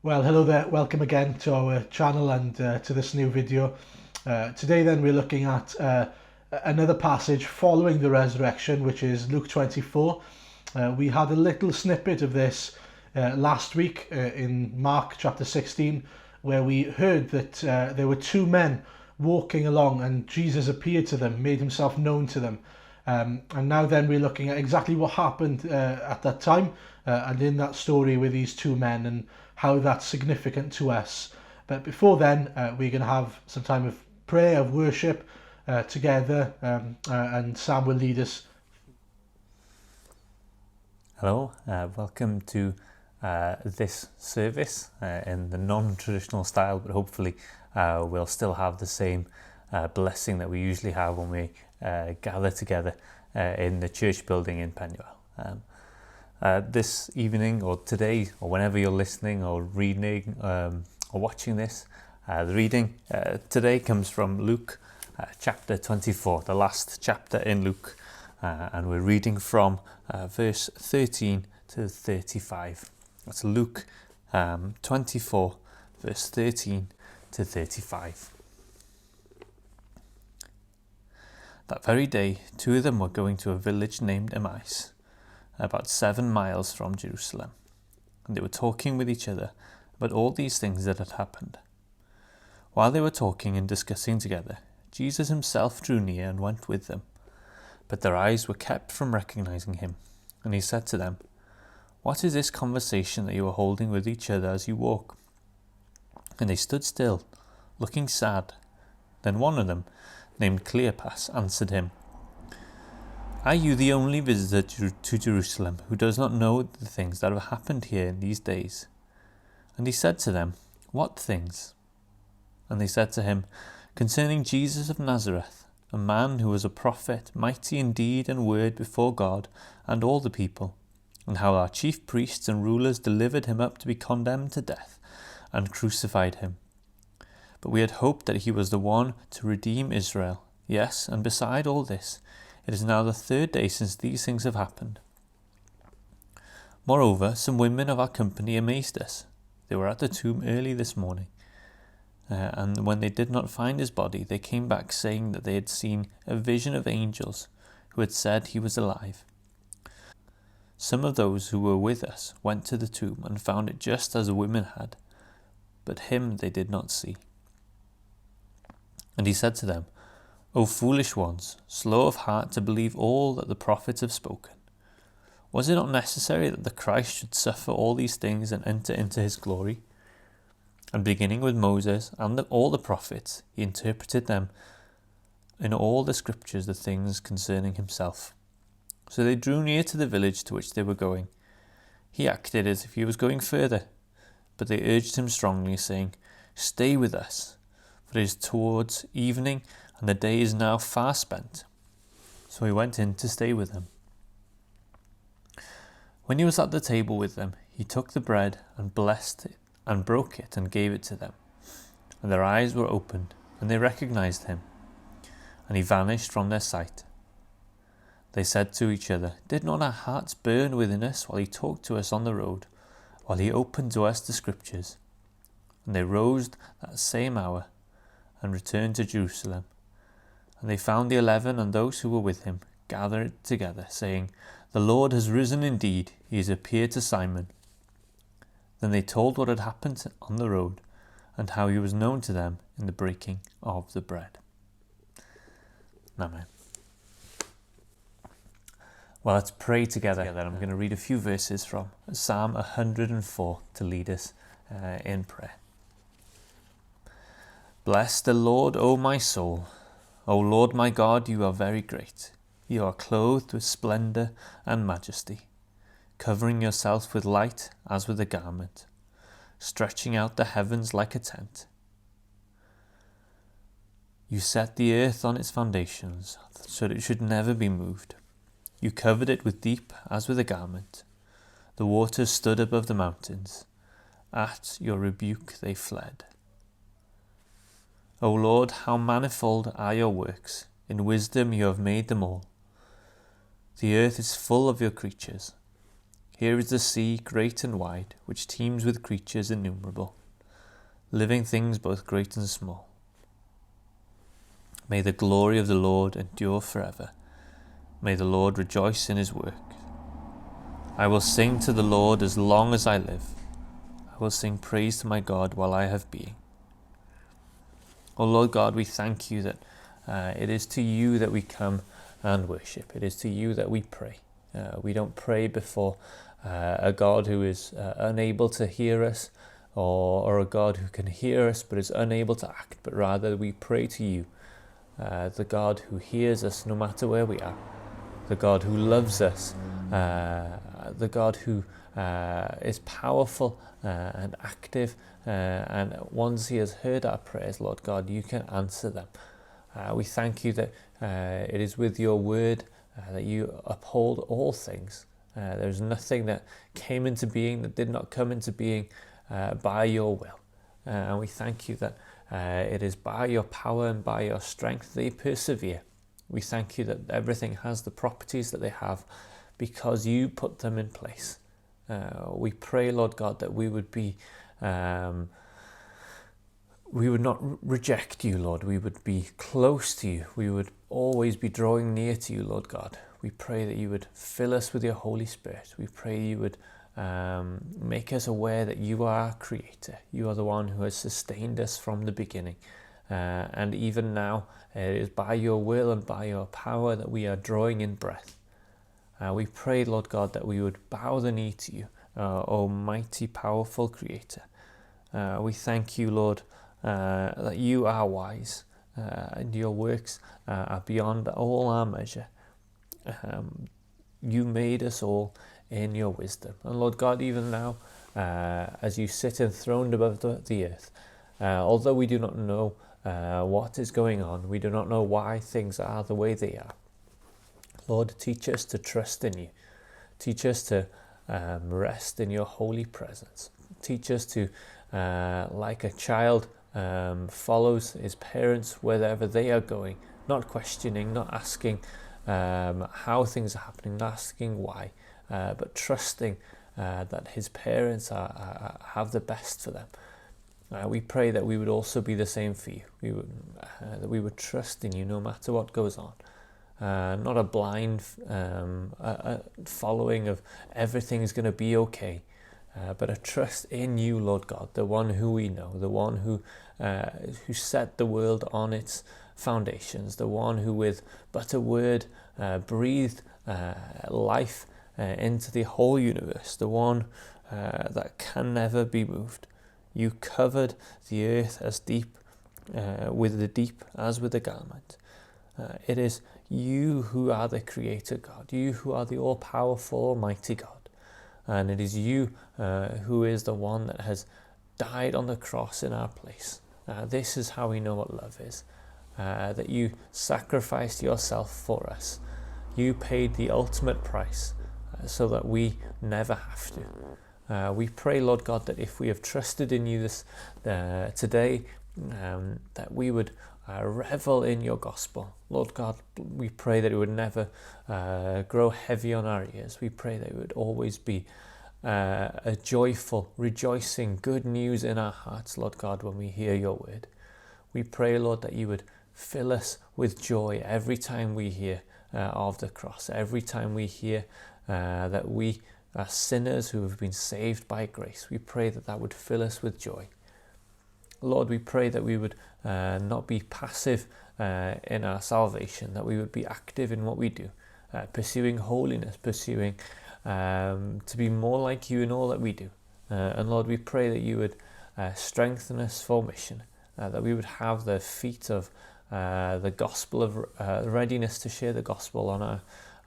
Well, hello there. Welcome again to our channel and to this new video. Today then we're looking at another passage following the resurrection, which is Luke 24. We had a little snippet of this last week in Mark chapter 16, where we heard that there were two men walking along and Jesus appeared to them, made himself known to them. And now then we're looking at exactly what happened at that time and in that story with these two men and how that's significant to us. But before then, we're going to have some time of prayer, of worship together, and Sam will lead us. Hello, welcome to this service in the non-traditional style, but hopefully we'll still have the same blessing that we usually have when we gather together in the church building in Penuel. This evening or today or whenever you're listening or reading or watching this, the reading today comes from Luke chapter 24, the last chapter in Luke, and we're reading from verse 13 to 35. That's Luke 24, verse 13 to 35. That very day, two of them were going to a village named Emmaus, about 7 miles from Jerusalem, and they were talking with each other about all these things that had happened. While they were talking and discussing together, Jesus himself drew near and went with them, but their eyes were kept from recognizing him, and he said to them, "What is this conversation that you are holding with each other as you walk?" And they stood still, looking sad. Then one of them, named Cleopas, answered him, "Are you the only visitor to Jerusalem who does not know the things that have happened here in these days?" And he said to them, "What things?" And they said to him, "Concerning Jesus of Nazareth, a man who was a prophet, mighty in deed and word before God and all the people, and how our chief priests and rulers delivered him up to be condemned to death and crucified him. But we had hoped that he was the one to redeem Israel. Yes, and beside all this, it is now the 3rd day since these things have happened. Moreover, some women of our company amazed us. They were at the tomb early this morning, and when they did not find his body, they came back saying that they had seen a vision of angels who had said he was alive. Some of those who were with us went to the tomb and found it just as the women had, but him they did not see." And he said to them, "O foolish ones, slow of heart to believe all that the prophets have spoken. Was it not necessary that the Christ should suffer all these things and enter into his glory?" And beginning with Moses and all the prophets, he interpreted them in all the scriptures the things concerning himself. So they drew near to the village to which they were going. He acted as if he was going further, but they urged him strongly, saying, "Stay with us, for it is towards evening, and the day is now far spent." So he went in to stay with them. When he was at the table with them, he took the bread and blessed it, and broke it and gave it to them. And their eyes were opened, and they recognized him, and he vanished from their sight. They said to each other, "Did not our hearts burn within us while he talked to us on the road, while he opened to us the scriptures?" And they rose that same hour and returned to Jerusalem. And they found the 11 and those who were with him gathered together, saying, "The Lord has risen indeed, he has appeared to Simon." Then they told what had happened on the road, and how he was known to them in the breaking of the bread. Amen. Well, let's pray together. I'm going to read a few verses from Psalm 104 to lead us in prayer. Bless the Lord, O my soul. O Lord my God, you are very great. You are clothed with splendor and majesty, covering yourself with light as with a garment, stretching out the heavens like a tent. You set the earth on its foundations, so that it should never be moved. You covered it with deep as with a garment. The waters stood above the mountains. At your rebuke they fled. O Lord, how manifold are your works. In wisdom you have made them all. The earth is full of your creatures. Here is the sea, great and wide, which teems with creatures innumerable, living things both great and small. May the glory of the Lord endure forever. May the Lord rejoice in his work. I will sing to the Lord as long as I live. I will sing praise to my God while I have being. O Lord God, we thank you that it is to you that we come and worship. It is to you that we pray. We don't pray before a God who is unable to hear us, or a God who can hear us but is unable to act, but rather we pray to you, the God who hears us no matter where we are, the God who loves us, the God who is powerful and active, and once he has heard our prayers, Lord God, you can answer them. We thank you that it is with your word that you uphold all things. There's nothing that came into being that did not come into being by your will. And we thank you that it is by your power and by your strength they persevere. We thank you that everything has the properties that they have because you put them in place. We pray, Lord God, that we would be we would not reject you, Lord. We would be close to you. We would always be drawing near to you, Lord God. We pray that you would fill us with your Holy Spirit. We pray you would make us aware that you are our creator. You are the one who has sustained us from the beginning. And even now, it is by your will and by your power that we are drawing in breath. We pray, Lord God, that we would bow the knee to you, almighty, powerful creator. We thank you, Lord, that you are wise, and your works are beyond all our measure. You made us all in your wisdom. And Lord God, even now, as you sit enthroned above the earth, although we do not know what is going on, we do not know why things are the way they are, Lord, teach us to trust in you. Teach us to rest in your holy presence. Teach us to, like a child follows his parents wherever they are going, not questioning, not asking how things are happening, not asking why, but trusting that his parents have the best for them. We pray that we would also be the same for you. That we would trust in you no matter what goes on. Not a blind following of everything's going to be okay, but a trust in you, Lord God, the one who we know, the one who set the world on its foundations, the one who with but a word breathed life into the whole universe, the one that can never be moved. You covered the earth as deep with the deep as with a garment. It is you who are the creator God, you who are the all-powerful, almighty God. And it is you who is the one that has died on the cross in our place. This is how we know what love is, that you sacrificed yourself for us. You paid the ultimate price so that we never have to. We pray, Lord God, that if we have trusted in you this today, that we would revel in your gospel. Lord God, we pray that it would never grow heavy on our ears. We pray that it would always be a joyful, rejoicing, good news in our hearts, Lord God, when we hear your word. We pray, Lord, that you would fill us with joy every time we hear of the cross, every time we hear that we are sinners who have been saved by grace. We pray that that would fill us with joy. Lord, we pray that we would not be passive in our salvation, that we would be active in what we do, pursuing holiness, pursuing to be more like you in all that we do. And Lord, we pray that you would strengthen us for mission, that we would have the feet of the gospel of readiness to share the gospel on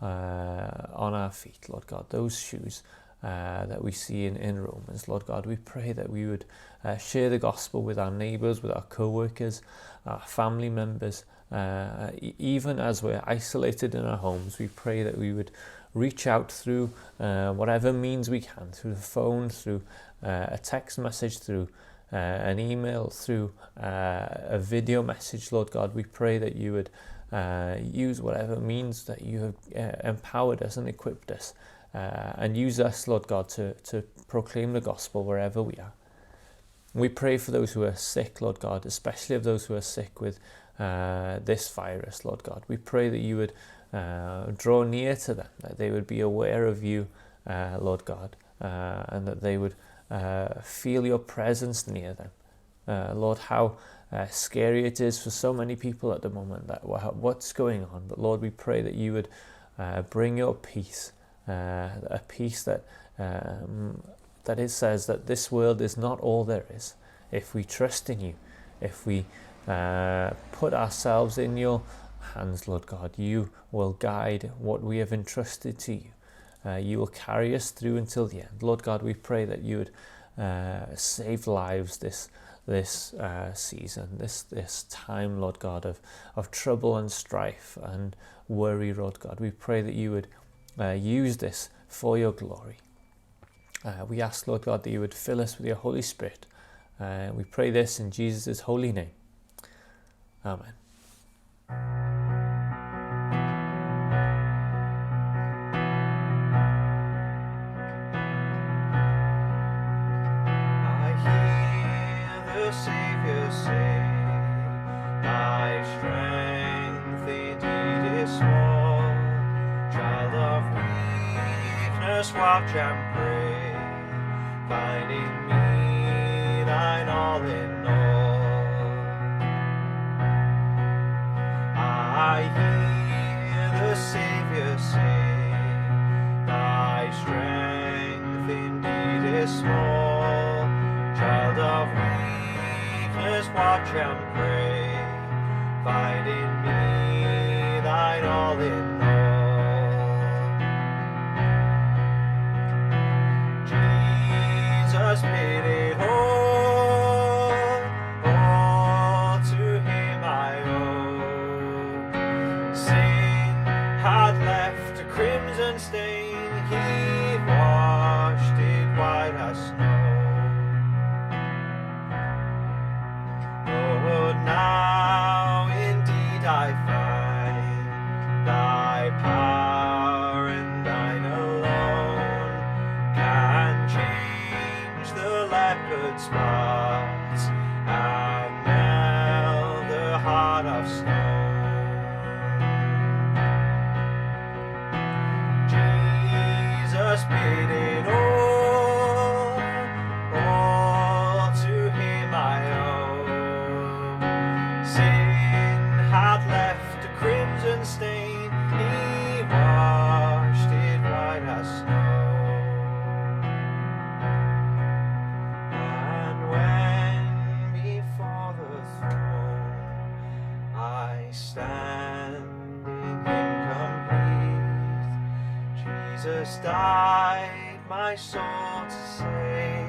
our feet, Lord God, those shoes that we see in Romans. Lord God, we pray that we would share the gospel with our neighbours, with our co-workers, our family members, even as we're isolated in our homes. We pray that we would reach out through whatever means we can, through the phone, through a text message, through an email, through a video message. Lord God, we pray that you would use whatever means that you have empowered us and equipped us and use us, Lord God, to proclaim the gospel wherever we are. We pray for those who are sick, Lord God, especially of those who are sick with this virus, Lord God. We pray that you would draw near to them, that they would be aware of you, Lord God, and that they would feel your presence near them. Lord, how scary it is for so many people at the moment, that what's going on. But Lord, we pray that you would bring your peace, a peace that it says that this world is not all there is. If we trust in you, if we put ourselves in your hands, Lord God, you will guide what we have entrusted to you. You will carry us through until the end. Lord God, we pray that you would save lives this season, this time, Lord God, of trouble and strife and worry, Lord God. We pray that you would use this for your glory. We ask, Lord God, that you would fill us with your Holy Spirit. We pray this in Jesus' holy name. Amen. Savior say, thy strength indeed is small. Child of weakness, watch and pray. Find in me thine all in all. I hear the Savior say, thy strength indeed is small. Child of weakness, watch and pray. Find in me thine all in all. Jesus paid it all to him I owe. Sin had left a crimson stain, he washed it white as snow. Now indeed I find thy power and thine alone can change the leopard's spots and melt the heart of stone. Jesus paid it all to him I owe. Stain, he washed it white as snow. And when before the throne I stand in him complete, Jesus died my soul to save,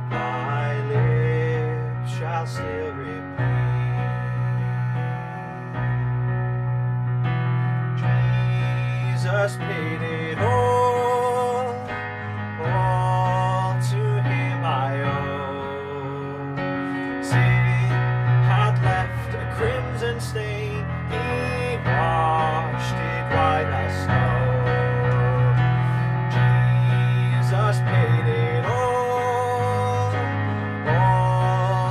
my lips shall still repeat. Jesus paid it all to him I owe. Sin had left a crimson stain, he washed it white as snow. Jesus paid it all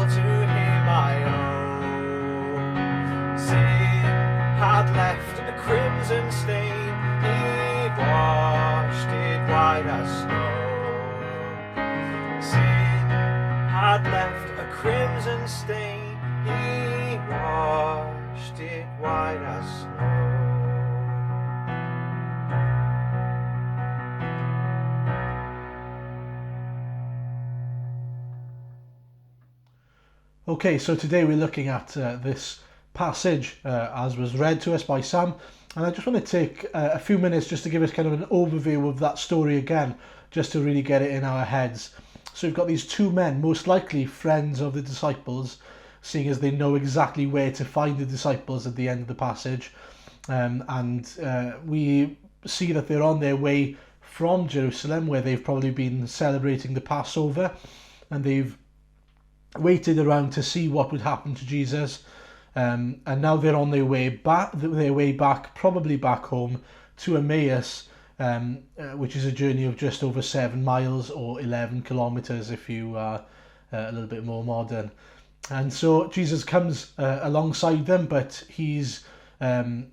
to him I owe. Sin had left a crimson stain, he washed it white as snow. Sin had left a crimson stain, he washed it white as snow. Okay, so today we're looking at this passage as was read to us by Sam. And I just want to take a few minutes just to give us kind of an overview of that story again, just to really get it in our heads. So we've got these two men, most likely friends of the disciples, seeing as they know exactly where to find the disciples at the end of the passage. We see that they're on their way from Jerusalem, where they've probably been celebrating the Passover, and they've waited around to see what would happen to Jesus. And now they're on their way back, probably back home to Emmaus, which is a journey of just over 7 miles or 11 kilometers if you are a little bit more modern. And so Jesus comes alongside them, but he's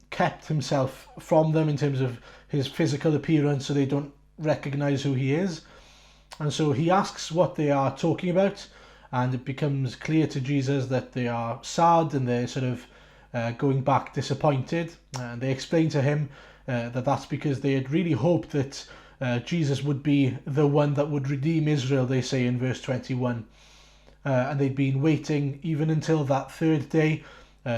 kept himself from them in terms of his physical appearance, so they don't recognize who he is. And so he asks what they are talking about, and it becomes clear to Jesus that they are sad and they're sort of going back disappointed. And they explain to him that that's because they had really hoped that Jesus would be the one that would redeem Israel, they say in verse 21. And they'd been waiting even until that third day,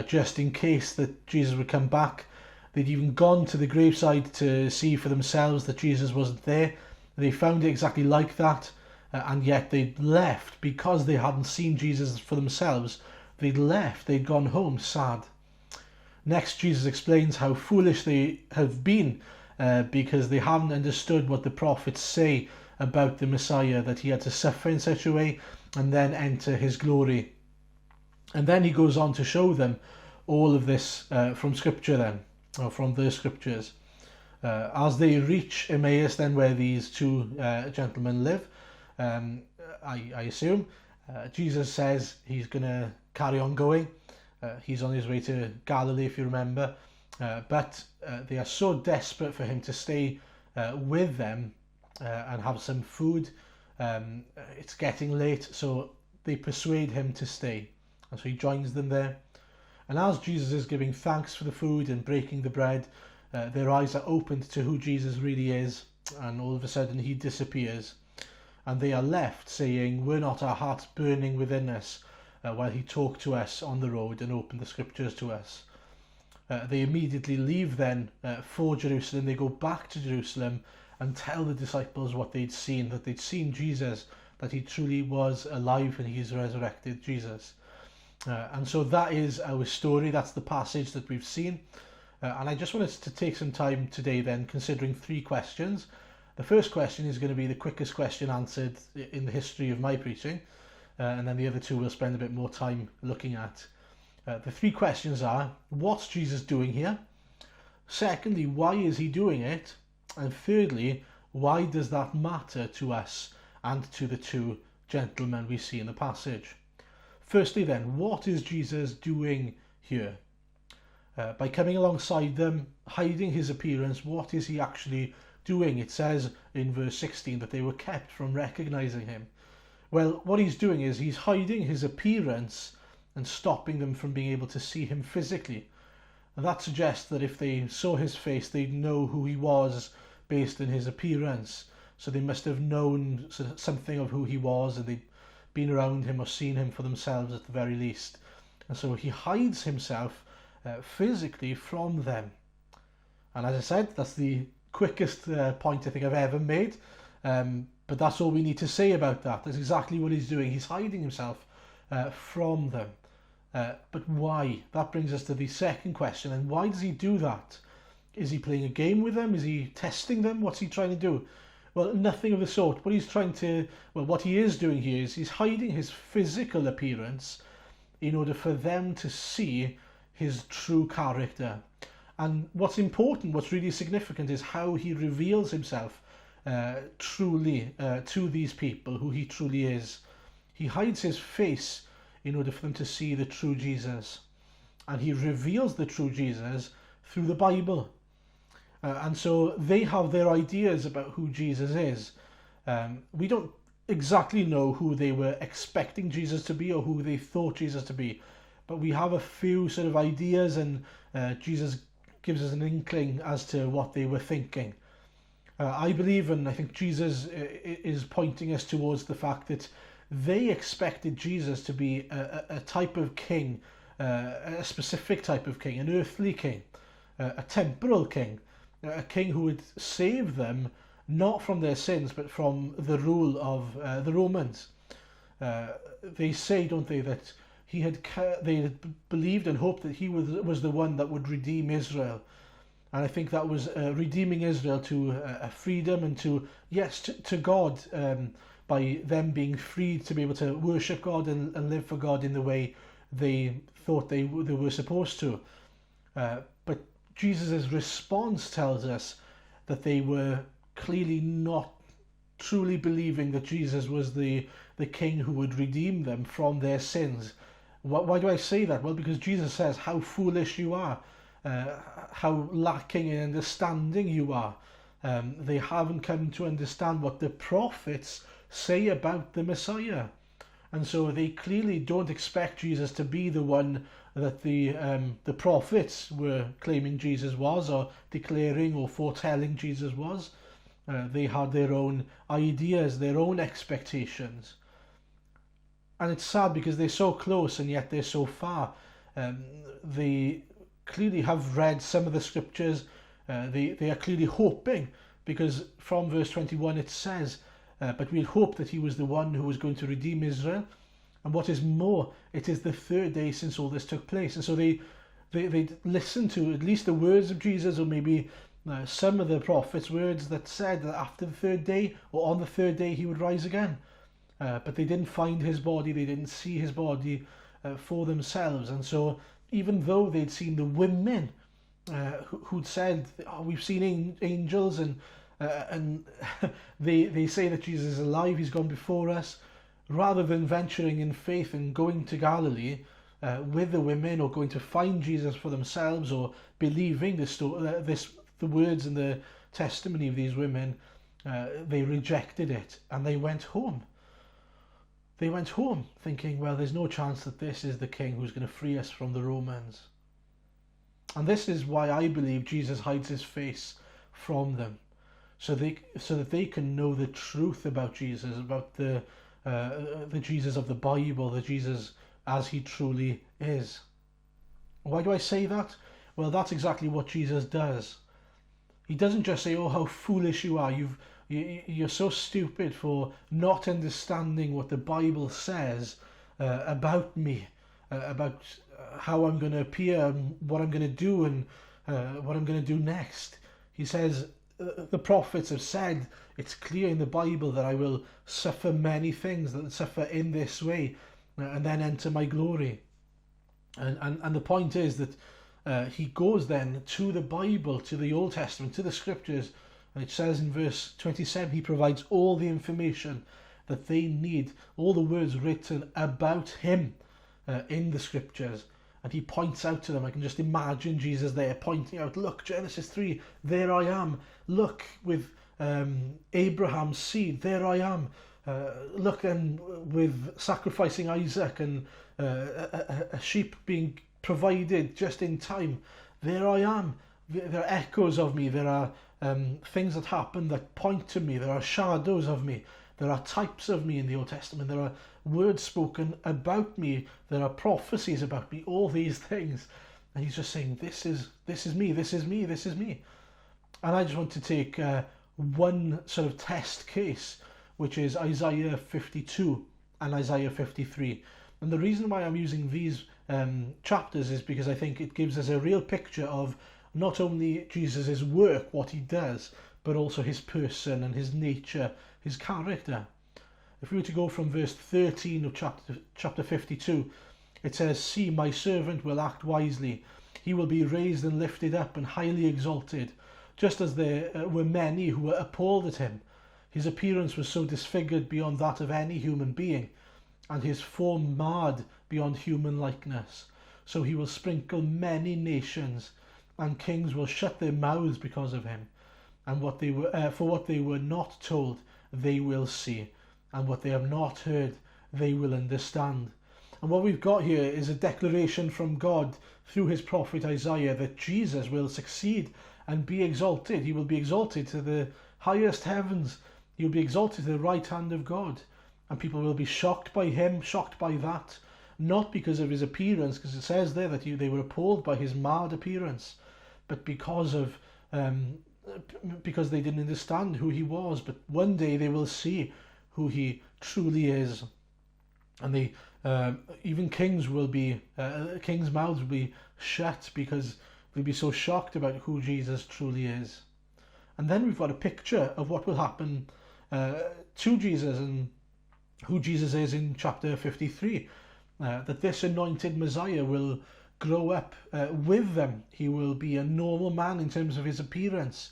just in case that Jesus would come back. They'd even gone to the graveside to see for themselves that Jesus wasn't there. They found it exactly like that, and yet they'd left because they hadn't seen Jesus for themselves. They'd left, they'd gone home sad. Next, Jesus explains how foolish they have been because they haven't understood what the prophets say about the Messiah, that he had to suffer in such a way and then enter his glory. And then he goes on to show them all of this from Scripture then, or from the Scriptures. As they reach Emmaus then, where these two gentlemen live, I assume, Jesus says he's going to carry on going. He's on his way to Galilee, if you remember. But they are so desperate for him to stay with them and have some food. It's getting late, so they persuade him to stay. And so he joins them there. And as Jesus is giving thanks for the food and breaking the bread, their eyes are opened to who Jesus really is, and all of a sudden he disappears. And they are left saying, "Were not our hearts burning within us while he talked to us on the road and opened the Scriptures to us?" They immediately leave then for Jerusalem. They go back to Jerusalem and tell the disciples what they'd seen, that they'd seen Jesus, that he truly was alive and he's resurrected Jesus. And so that is our story. That's the passage that we've seen. And I just wanted to take some time today then considering 3 questions. The first question is going to be the quickest question answered in the history of my preaching. And then the other 2 we'll spend a bit more time looking at. The 3 questions are, what's Jesus doing here? Secondly, why is he doing it? And thirdly, why does that matter to us and to the 2 gentlemen we see in the passage? Firstly then, what is Jesus doing here? By coming alongside them, hiding his appearance, what is he actually doing? It says in verse 16 that they were kept from recognizing him. Well, what he's doing is he's hiding his appearance and stopping them from being able to see him physically. And that suggests that if they saw his face, they'd know who he was based on his appearance. So they must have known something of who he was, and they'd been around him or seen him for themselves at the very least. And so he hides himself physically from them. And as I said, that's the quickest point I think I've ever made. But that's all we need to say about that. That's exactly what he's doing. He's hiding himself from them. But why? That brings us to the second question. And why does he do that? Is he playing a game with them? Is he testing them? What's he trying to do? Well, nothing of the sort. What he is doing here is he's hiding his physical appearance in order for them to see his true character. And what's important, what's really significant, is how he reveals himself truly to these people, who he truly is. He hides his face in order for them to see the true Jesus. And he reveals the true Jesus through the Bible. And so they have their ideas about who Jesus is. We don't exactly know who they were expecting Jesus to be or who they thought Jesus to be, but we have a few sort of ideas, and Jesus gives us an inkling as to what they were thinking. I believe, and I think Jesus is pointing us towards the fact that they expected Jesus to be a type of king, a specific type of king, an earthly king, a temporal king, a king who would save them not from their sins but from the rule of the Romans. They say, don't they, that they had believed and hoped that he was the one that would redeem Israel. And I think that was redeeming Israel to a freedom and to God, by them being freed to be able to worship God and live for God in the way they thought they were supposed to. But Jesus' response tells us that they were clearly not truly believing that Jesus was the king who would redeem them from their sins. Why do I say that? Well, because Jesus says how foolish you are, how lacking in understanding you are. They haven't come to understand what the prophets say about the Messiah. And so they clearly don't expect Jesus to be the one that the prophets were claiming Jesus was, or declaring or foretelling Jesus was. They had their own ideas, their own expectations. And it's sad because they're so close and yet they're so far. They clearly have read some of the scriptures. They are clearly hoping, because from verse 21 it says, but we'll hope that he was the one who was going to redeem Israel. And what is more, it is the third day since all this took place. And so they listen to at least the words of Jesus, or maybe some of the prophets' words that said that after the third day, or on the third day, he would rise again. But they didn't find his body, they didn't see his body for themselves. And so even though they'd seen the women who'd said, oh, we've seen angels, and they say that Jesus is alive, he's gone before us, rather than venturing in faith and going to Galilee with the women, or going to find Jesus for themselves, or believing the words and the testimony of these women, they rejected it and they went home. They went home thinking, well, there's no chance that this is the king who's going to free us from the Romans. And this is why I believe Jesus hides his face from them, so that they can know the truth about Jesus, about the Jesus of the Bible, the Jesus as he truly is. Why do I say that? Well, that's exactly what Jesus does. He doesn't just say, oh, how foolish you are, you're so stupid for not understanding what the Bible says about me, about how I'm going to appear, and what I'm going to do, and what I'm going to do next. He says, the prophets have said, it's clear in the Bible that I will suffer many things, that suffer in this way, and then enter my glory. And the point is that he goes then to the Bible, to the Old Testament, to the scriptures, and it says in verse 27, he provides all the information that they need, all the words written about him in the scriptures. And he points out to them. I can just imagine Jesus there pointing out, look, Genesis 3, there I am. Look, with Abraham's seed, there I am. Look then with sacrificing Isaac, and a sheep being provided just in time. There I am. There are echoes of me. There are things that happen that point to me. There are shadows of me. There are types of me in the Old Testament. There are words spoken about me. There are prophecies about me. All these things. And he's just saying, this is me, this is me, this is me. And I just want to take one sort of test case, which is Isaiah 52 and Isaiah 53. And the reason why I'm using these chapters is because I think it gives us a real picture of not only Jesus' work, what he does, but also his person and his nature, his character. If we were to go from verse 13 of chapter 52, it says, see, my servant will act wisely. He will be raised and lifted up and highly exalted, just as there were many who were appalled at him. His appearance was so disfigured beyond that of any human being, and his form marred beyond human likeness. So he will sprinkle many nations, and kings will shut their mouths because of him. And for what they were not told, they will see, and what they have not heard, they will understand. And what we've got here is a declaration from God through his prophet Isaiah that Jesus will succeed and be exalted. He will be exalted to the highest heavens. He will be exalted to the right hand of God. And people will be shocked by him, shocked by that, not because of his appearance, because it says there that they were appalled by his marred appearance, but because they didn't understand who he was. But one day they will see who he truly is, and even kings' mouths will be shut because they'll be so shocked about who Jesus truly is. And then we've got a picture of what will happen to Jesus and who Jesus is in chapter 53, that this anointed Messiah will grow up with them. He will be a normal man in terms of his appearance.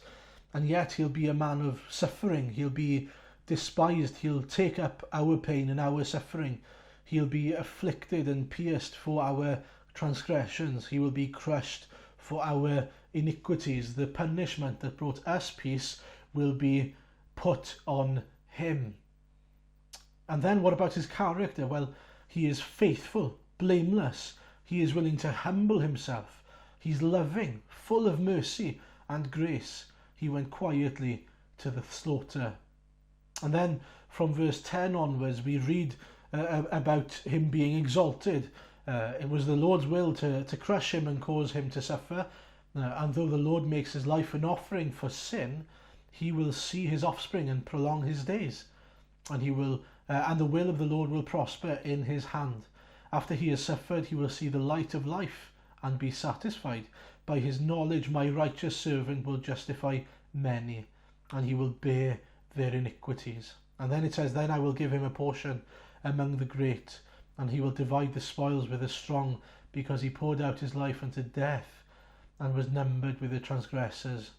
And yet he'll be a man of suffering. He'll be despised. He'll take up our pain and our suffering. He'll be afflicted and pierced for our transgressions. He will be crushed for our iniquities. The punishment that brought us peace will be put on him. And then what about his character? Well, he is faithful, blameless. He is willing to humble himself. He's loving, full of mercy and grace. He went quietly to the slaughter. And then from verse 10 onwards, we read about him being exalted. It was the Lord's will to crush him and cause him to suffer. And though the Lord makes his life an offering for sin, he will see his offspring and prolong his days. And he will, and the will of the Lord will prosper in his hand. After he has suffered, he will see the light of life and be satisfied. By his knowledge, my righteous servant will justify many, and he will bear their iniquities. And then it says, then I will give him a portion among the great, and he will divide the spoils with the strong, because he poured out his life unto death, and was numbered with the transgressors.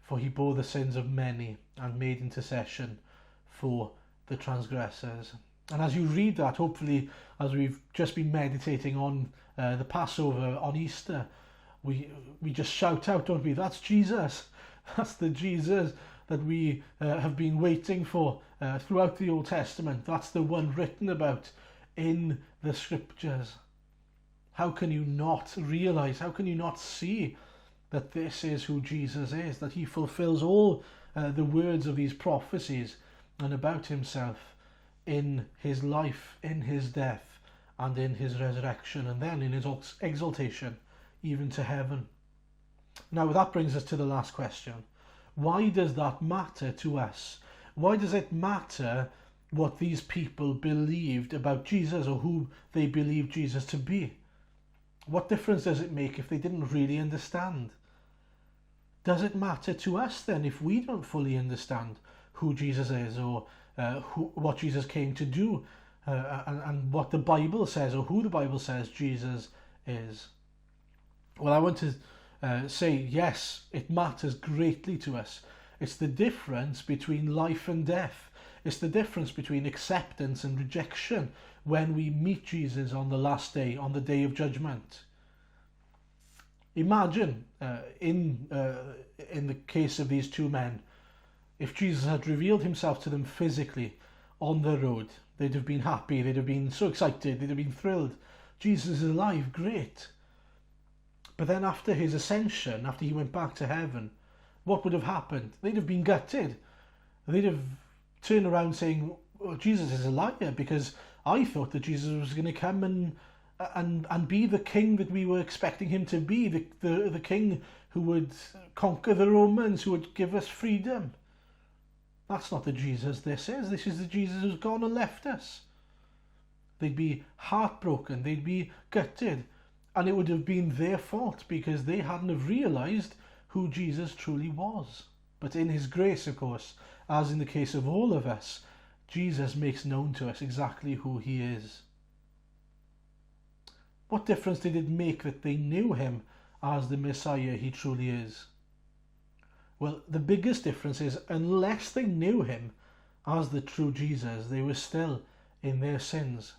For he bore the sins of many, and made intercession for the transgressors. And as you read that, hopefully, as we've just been meditating on the Passover on Easter, we just shout out, don't we? That's Jesus. That's the Jesus that we have been waiting for throughout the Old Testament. That's the one written about in the Scriptures. How can you not realize, how can you not see that this is who Jesus is, that he fulfills all the words of these prophecies and about himself in his life, in his death, and in his resurrection, and then in his exaltation even to heaven. Now that brings us to the last question. Why does that matter to us? Why does it matter what these people believed about Jesus, or who they believed Jesus to be? What difference does it make if they didn't really understand? Does it matter to us then if we don't fully understand who Jesus is, or what Jesus came to do, and what the Bible says, or who the Bible says Jesus is? Well, I want to say yes, it matters greatly to us. It's the difference between life and death. It's the difference between acceptance and rejection when we meet Jesus on the last day, on the day of judgment. Imagine, in the case of these two men, if Jesus had revealed himself to them physically on the road, they'd have been happy, they'd have been so excited, they'd have been thrilled. Jesus is alive, great. But then after his ascension, after he went back to heaven, what would have happened? They'd have been gutted. They'd have turned around saying, well, Jesus is a liar, because I thought that Jesus was going to come and be the king that we were expecting him to be, the king who would conquer the Romans, who would give us freedom. That's not the Jesus this is. This is the Jesus who's gone and left us. They'd be heartbroken, they'd be gutted, and it would have been their fault because they hadn't have realised who Jesus truly was. But in his grace, of course, as in the case of all of us, Jesus makes known to us exactly who he is. What difference did it make that they knew him as the Messiah he truly is? Well, the biggest difference is, unless they knew him as the true Jesus, they were still in their sins.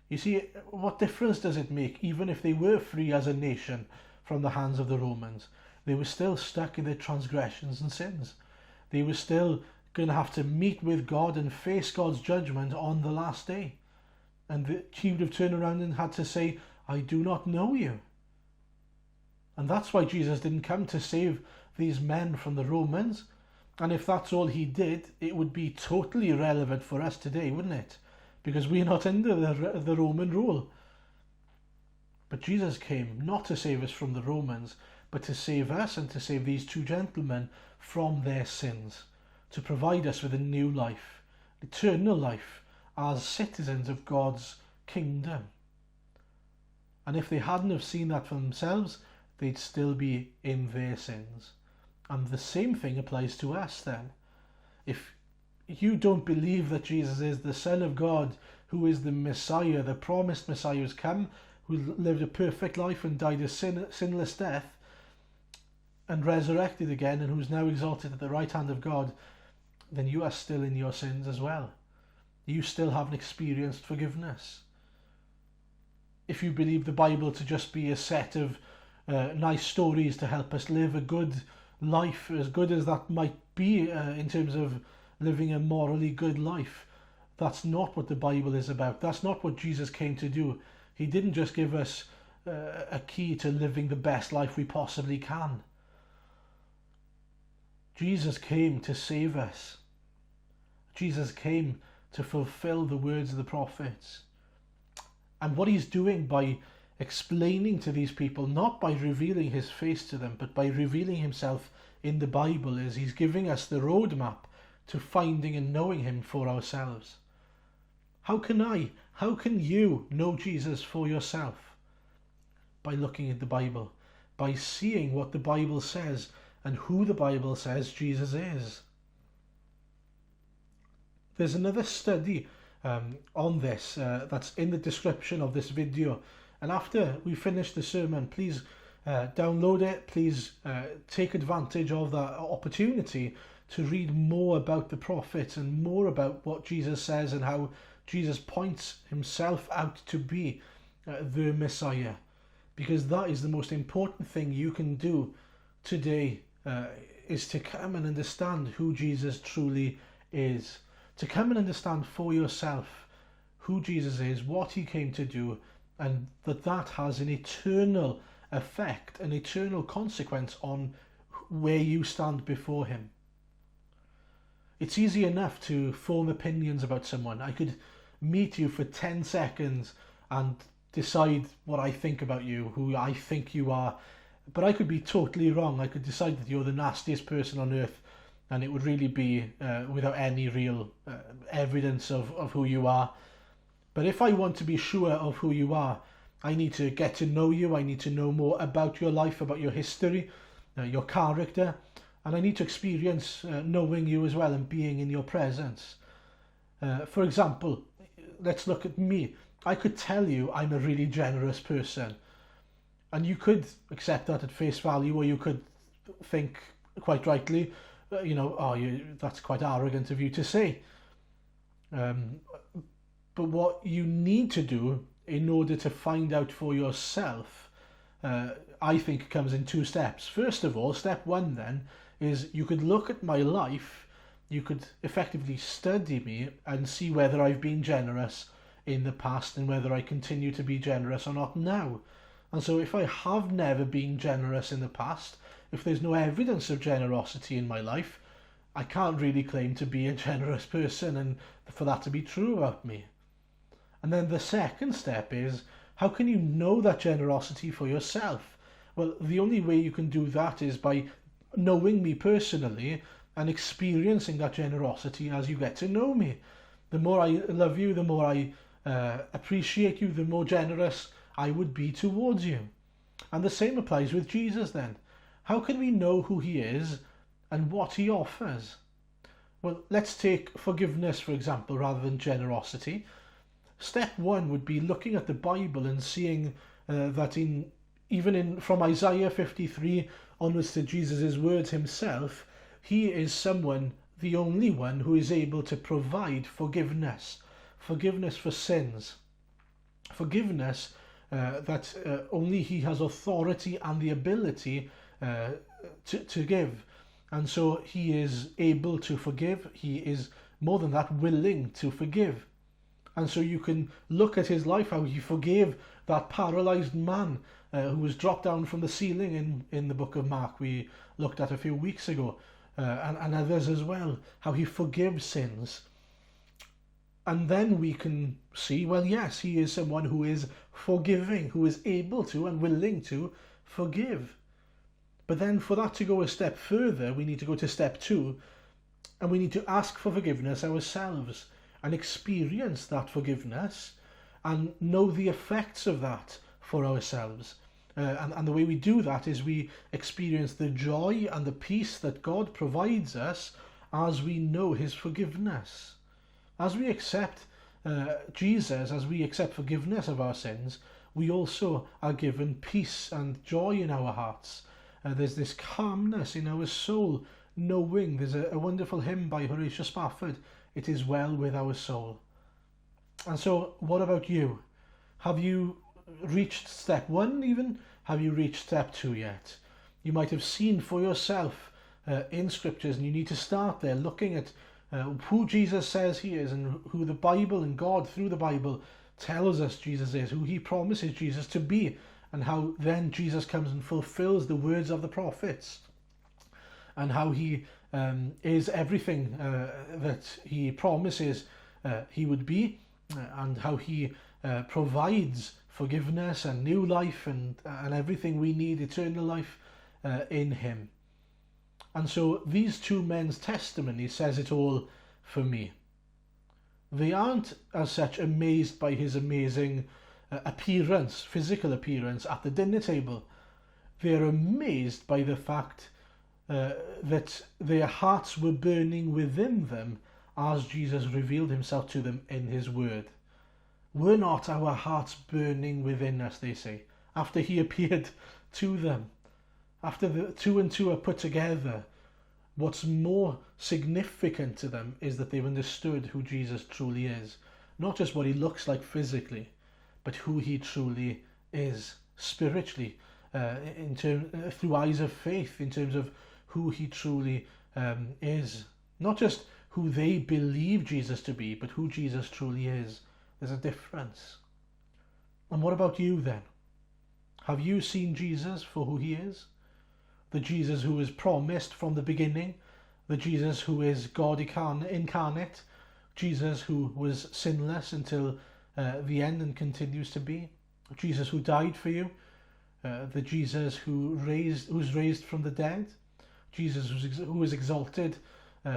You see, what difference does it make, even if they were free as a nation from the hands of the Romans? They were still stuck in their transgressions and sins. They were still going to have to meet with God and face God's judgment on the last day. And he would have turned around and had to say, I do not know you. And that's why Jesus didn't come to save these men from the Romans. And if that's all he did, it would be totally irrelevant for us today, wouldn't it? Because we're not under the Roman rule. But Jesus came not to save us from the Romans, but to save us and to save these two gentlemen from their sins, to provide us with a new life, eternal life, as citizens of God's kingdom. And if they hadn't have seen that for themselves, they'd still be in their sins. And the same thing applies to us then. If you don't believe that Jesus is the Son of God, who is the Messiah, the promised Messiah who's come, who lived a perfect life and died a sinless death, and resurrected again, and who's now exalted at the right hand of God, then you are still in your sins as well. You still haven't experienced forgiveness. If you believe the Bible to just be a set of nice stories to help us live a good life, as good as that might be in terms of living a morally good life, that's not what the Bible is about. That's not what Jesus came to do. He didn't just give us a key to living the best life we possibly can. Jesus came to save us. Jesus came to fulfill the words of the prophets. And what he's doing by explaining to these people, not by revealing his face to them, but by revealing himself in the Bible, is he's giving us the roadmap to finding and knowing him for ourselves. How can you know Jesus for yourself? By looking at the Bible, by seeing what the Bible says and who the Bible says Jesus is. There's another study on this that's in the description of this video, and after we finish the sermon, please download it. Please take advantage of that opportunity to read more about the prophets and more about what Jesus says and how Jesus points himself out to be the Messiah, because that is the most important thing you can do today, is to come and understand who Jesus truly is, to come and understand for yourself who Jesus is, what he came to do, and that has an eternal effect, an eternal consequence on where you stand before him. It's easy enough to form opinions about someone. I could meet you for 10 seconds and decide what I think about you, who I think you are, but I could be totally wrong. I could decide that you're the nastiest person on earth, and it would really be without any real evidence of who you are. But if I want to be sure of who you are, I need to get to know you. I need to know more about your life, about your history, your character, and I need to experience knowing you as well and being in your presence. For example, let's look at me. I could tell you I'm a really generous person, and you could accept that at face value, or you could think quite rightly, that's quite arrogant of you to say. But what you need to do in order to find out for yourself, I think, comes in 2 steps. First of all, step 1 then is you could look at my life, you could effectively study me and see whether I've been generous in the past and whether I continue to be generous or not now. And so if I have never been generous in the past, if there's no evidence of generosity in my life, I can't really claim to be a generous person and for that to be true about me. And then the second step is, how can you know that generosity for yourself? Well, the only way you can do that is by knowing me personally and experiencing that generosity as you get to know me. The more I love you, the more I appreciate you, the more generous I would be towards you. And the same applies with Jesus then. How can we know who he is and what he offers? Well, let's take forgiveness, for example, rather than generosity. Step 1 would be looking at the Bible and seeing that from Isaiah 53 onwards to Jesus' words himself, he is someone, the only one, who is able to provide forgiveness for sins, forgiveness that only he has authority and the ability to give. And so he is able to forgive. He is, more than that, willing to forgive. And so you can look at his life, how he forgave that paralyzed man who was dropped down from the ceiling in the book of Mark we looked at a few weeks ago, and others as well, how he forgives sins. And then we can see, well, yes, he is someone who is forgiving, who is able to and willing to forgive. But then for that to go a step further, we need to go to step 2, and we need to ask for forgiveness ourselves and experience that forgiveness and know the effects of that for ourselves. And the way we do that is we experience the joy and the peace that God provides us as we know his forgiveness. As we accept Jesus, as we accept forgiveness of our sins, we also are given peace and joy in our hearts. There's this calmness in our soul, knowing. There's a wonderful hymn by Horatio Spafford, "It is well with our soul." And so, what about you? Have you reached step 1 even? Have you reached step 2 yet? You might have seen for yourself in scriptures, and you need to start there, looking at who Jesus says he is, and who the Bible and God through the Bible tells us Jesus is, who he promises Jesus to be, and how then Jesus comes and fulfills the words of the prophets, and how he is everything that he promises he would be, and how he provides forgiveness and new life and everything we need, eternal life in him. And so these two men's testimony says it all for me. They aren't as such amazed by his amazing appearance, physical appearance at the dinner table. They're amazed by the fact that their hearts were burning within them as Jesus revealed himself to them in his word. Were not our hearts burning within us, they say, after he appeared to them? After the 2 and 2 are put together, what's more significant to them is that they've understood who Jesus truly is. Not just what he looks like physically, but who he truly is spiritually, through eyes of faith, in terms of who he truly is. Not just who they believe Jesus to be, but who Jesus truly is. There's a difference. And what about you then? Have you seen Jesus for who he is? The Jesus who was promised from the beginning, the Jesus who is God incarnate, Jesus who was sinless until the end and continues to be, Jesus who died for you, the Jesus who's raised from the dead, Jesus who was exalted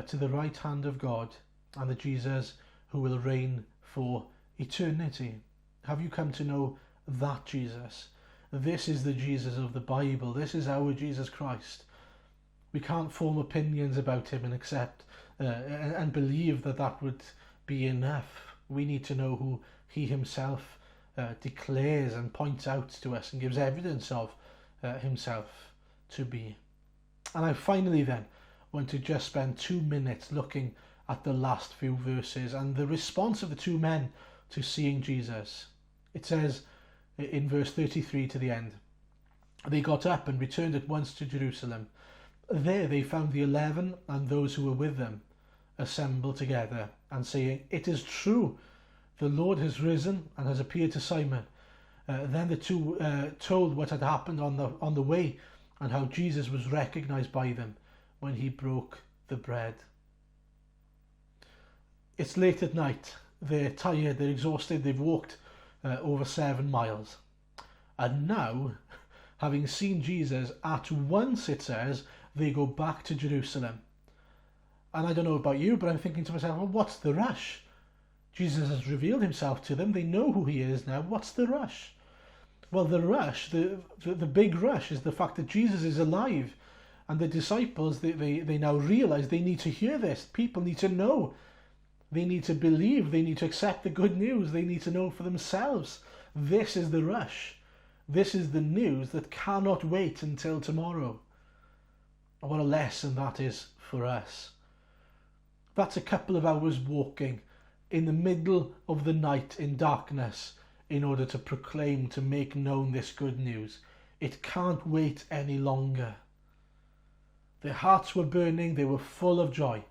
to the right hand of God, and the Jesus who will reign for eternity. Have you come to know that Jesus? This is the Jesus of the Bible. This is our Jesus Christ. We can't form opinions about him and accept and believe that that would be enough. We need to know who he himself declares and points out to us and gives evidence of himself to be. And I finally then want to just spend 2 minutes looking at the last few verses and the response of the two men to seeing Jesus. It says in verse 33 to the end, "They got up and returned at once to Jerusalem. There they found the 11 and those who were with them assembled together, and saying, 'It is true, the Lord has risen and has appeared to Simon.' Then the two told what had happened on the way, and how Jesus was recognized by them when he broke the bread." It's late at night. They're tired, they're exhausted, they've walked over 7 miles. And now, having seen Jesus, at once, it says, they go back to Jerusalem. And I don't know about you, but I'm thinking to myself, well, what's the rush? Jesus has revealed himself to them. They know who he is now. What's the rush? Well, the rush, the big rush, is the fact that Jesus is alive. And the disciples, they now realize they need to hear this. People need to know. They need to believe. They need to accept the good news. They need to know for themselves. This is the rush. This is the news that cannot wait until tomorrow. What a lesson that is for us. That's a couple of hours walking in the middle of the night in darkness in order to proclaim, to make known this good news. It can't wait any longer. Their hearts were burning. They were full of joy,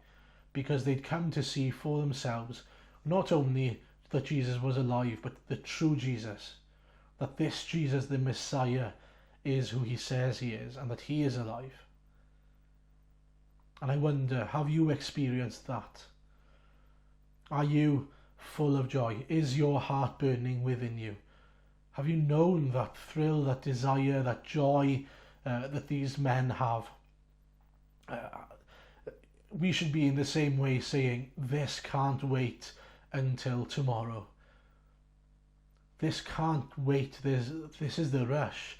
because they'd come to see for themselves not only that Jesus was alive, but the true Jesus, that this Jesus, the Messiah, is who he says he is, and that he is alive. And I wonder, have you experienced that? Are you full of joy? Is your heart burning within you? Have you known that thrill, that desire, that joy that these men have? We should be in the same way saying, this can't wait until tomorrow. This can't wait. This is the rush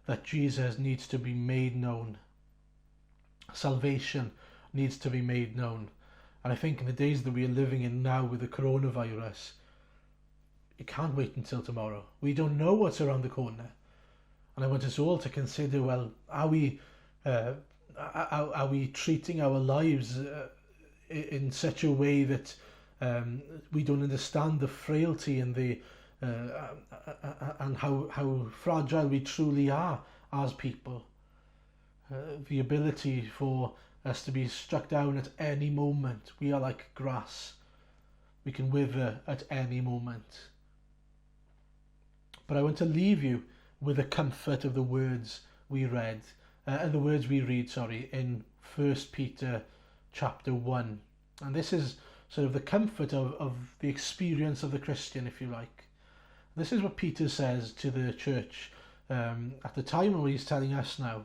that Jesus needs to be made known. Salvation needs to be made known. And I think in the days that we are living in now with the coronavirus, it can't wait until tomorrow. We don't know what's around the corner. And I want us all to consider, well, are we treating our lives in such a way that we don't understand the frailty and the and how fragile we truly are as people? The ability for us to be struck down at any moment. We are like grass. We can wither at any moment. But I want to leave you with the comfort of the words we read, in 1 Peter chapter 1. And this is sort of the comfort of the experience of the Christian, if you like. This is what Peter says to the church at the time, and what he's telling us now.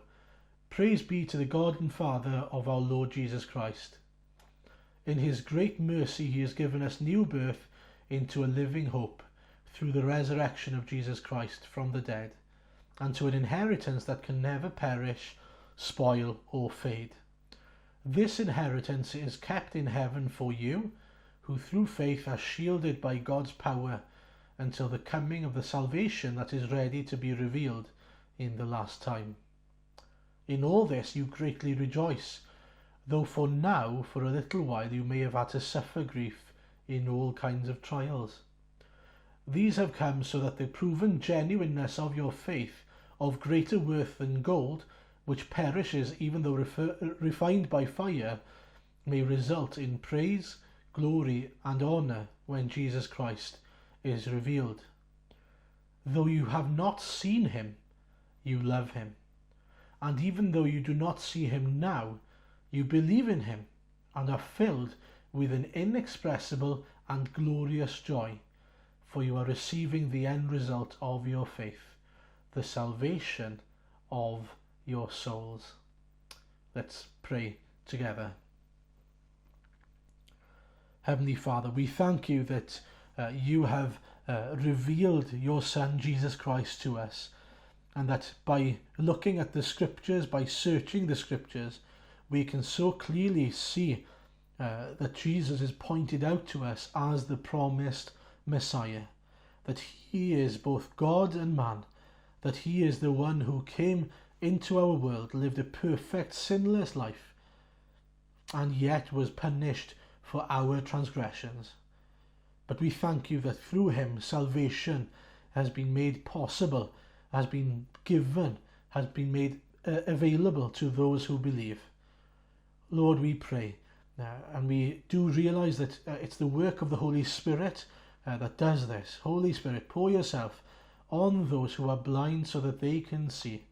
Praise be to the God and Father of our Lord Jesus Christ. In his great mercy he has given us new birth into a living hope through the resurrection of Jesus Christ from the dead, and to an inheritance that can never perish, spoil or fade. This inheritance is kept in heaven for you, who through faith are shielded by God's power until the coming of the salvation that is ready to be revealed in the last time. In all this you greatly rejoice, though for now, for a little while, you may have had to suffer grief in all kinds of trials. These have come so that the proven genuineness of your faith, of greater worth than gold, which perishes even though refined by fire, may result in praise, glory, and honour when Jesus Christ is revealed. Though you have not seen him, you love him. And even though you do not see him now, you believe in him and are filled with an inexpressible and glorious joy, for you are receiving the end result of your faith, the salvation of your souls. Let's pray together. Heavenly Father, we thank you that you have revealed your Son Jesus Christ to us, and that by looking at the Scriptures, by searching the Scriptures, we can so clearly see that Jesus is pointed out to us as the promised Messiah, that he is both God and man, that he is the one who came into our world, lived a perfect, sinless life, and yet was punished for our transgressions. But we thank you that through him salvation has been made possible, has been given, has been made available to those who believe. Lord, we pray, and we do realize that it's the work of the Holy Spirit that does this. Holy Spirit, pour yourself on those who are blind so that they can see.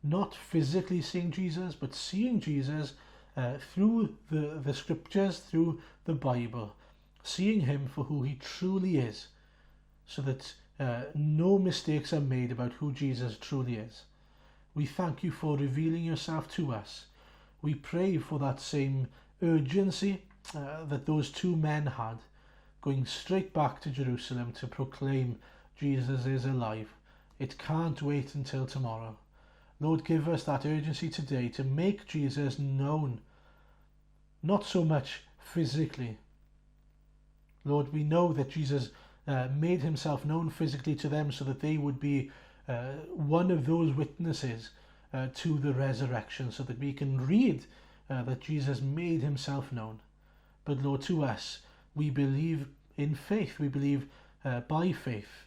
Not physically seeing Jesus, but seeing Jesus through the Scriptures, through the Bible, seeing him for who he truly is, so that no mistakes are made about who Jesus truly is. We thank you for revealing yourself to us. We pray for that same urgency that those two men had, going straight back to Jerusalem to proclaim Jesus is alive. It can't wait until tomorrow. Lord, give us that urgency today to make Jesus known, not so much physically. Lord, we know that Jesus made himself known physically to them so that they would be one of those witnesses to the resurrection, so that we can read that Jesus made himself known. But Lord, to us, we believe in faith, we believe by faith,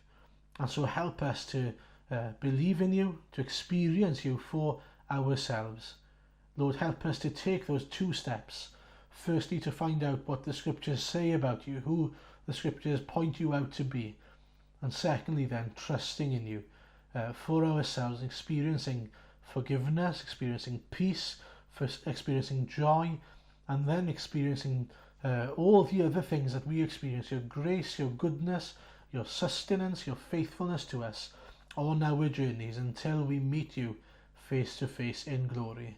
and so help us to believe in you, to experience you for ourselves. Lord, help us to take those two steps. Firstly, to find out what the Scriptures say about you, who the Scriptures point you out to be. And secondly then, trusting in you for ourselves, experiencing forgiveness, experiencing peace, experiencing joy, and then experiencing all the other things that we experience, your grace, your goodness, your sustenance, your faithfulness to us on our journeys until we meet you face to face in glory.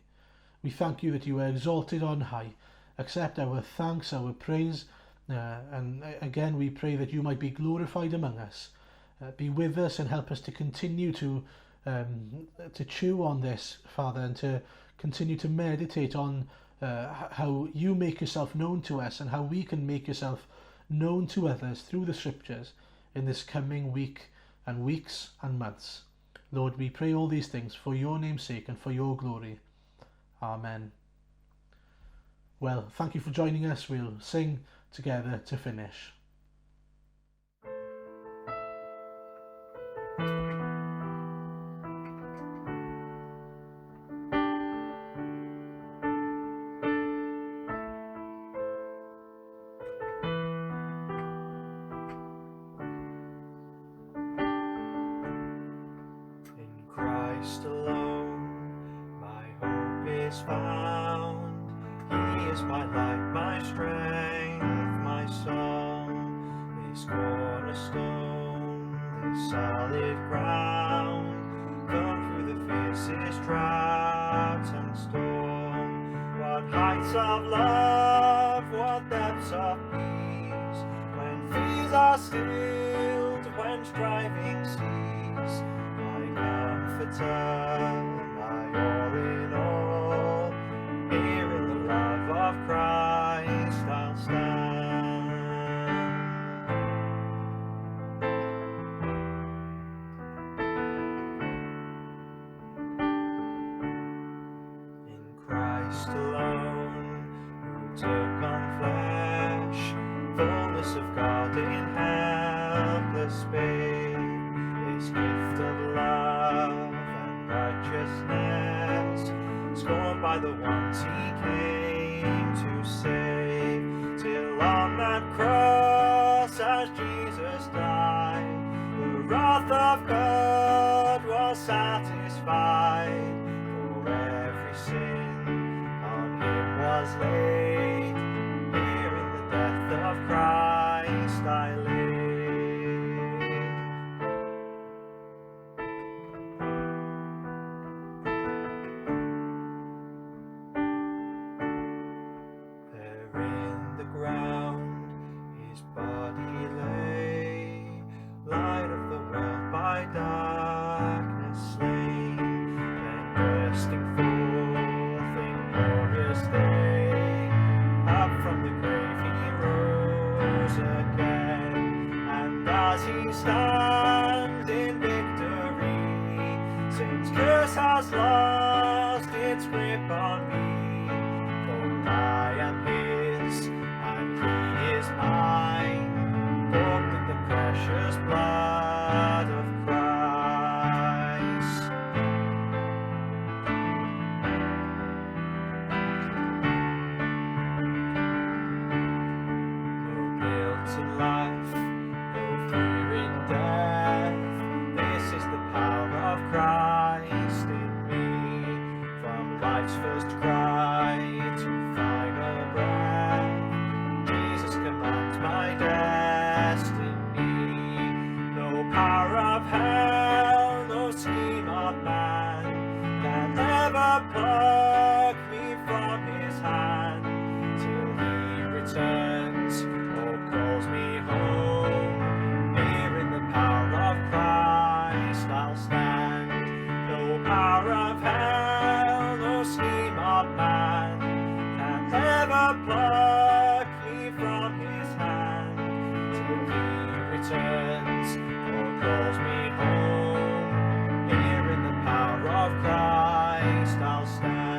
We thank you that you are exalted on high. Accept our thanks, our praise, and again we pray that you might be glorified among us. Be with us and help us to continue to chew on this, Father, and to continue to meditate on how you make yourself known to us and how we can make yourself known to others through the Scriptures in this coming week and weeks and months. Lord, we pray all these things for your name's sake and for your glory. Amen. Well, thank you for joining us. We'll sing together to finish. In Christ alone, my hope is found. He is my light, my strength, my song. This cornerstone, this solid ground, firm through the fiercest drought and storm. What heights of love, what depths of peace, when fears are stilled, when striving cease. Comforter, my all in all, here in the love of Christ I'll stand. In Christ alone, who took on flesh, fullness of God in helpless babe, this gift of love and righteousness, scorned by the ones he came to save, till on that cross as Jesus died, the wrath of God was satisfied. For every sin on him was laid, here in the death of Christ I live. Darkness slain, then bursting forth in glorious day, up from the grave he rose again, and as he stands in victory, sin's curse has lost its grip on me, for I am his, and he is mine, bought with the precious blood of Christ. No guilt in life, no fear in death, this is the power of Christ in me. From life's first cry to final breath, Jesus commands my destiny. No power of hell, no scheme of man can ever pluck me from his hand, till he returns or calls me home. Here in the power of Christ I'll stand. No power of hell, no scheme of man can ever pluck me from his hand, till he returns or calls me home. Here in the power of Christ I'll stand.